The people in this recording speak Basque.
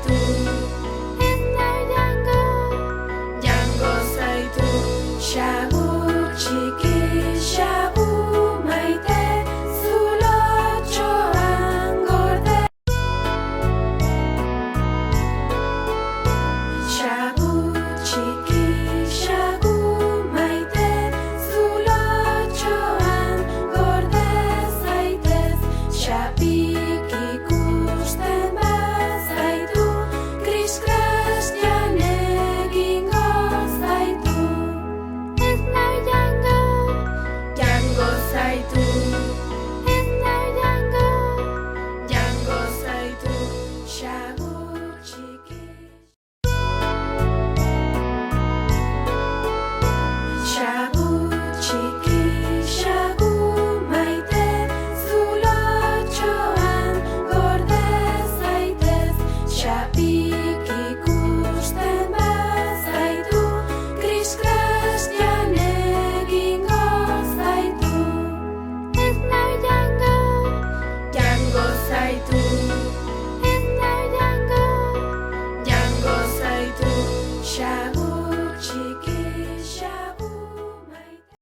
zaitu, jango zaitu. Xagu txiki, xagu maite, zulotxoan gorde. Xagu txiki, xagu maite, zulotxoan gorde zaitez. Xapik ikusten bazaitu, kris-kras jan egingo zaitu. Ez nahi jango zaitu. Ez nahi jango zaitu. Xagu txiki. Xagu txiki, xagu maite, zulotxoan gorde zaitez. Xapik ikusten bazaitu, kris-kras jan egingo zaitu. Ez nahi jango zaitu. Ez nahi jango zaitu.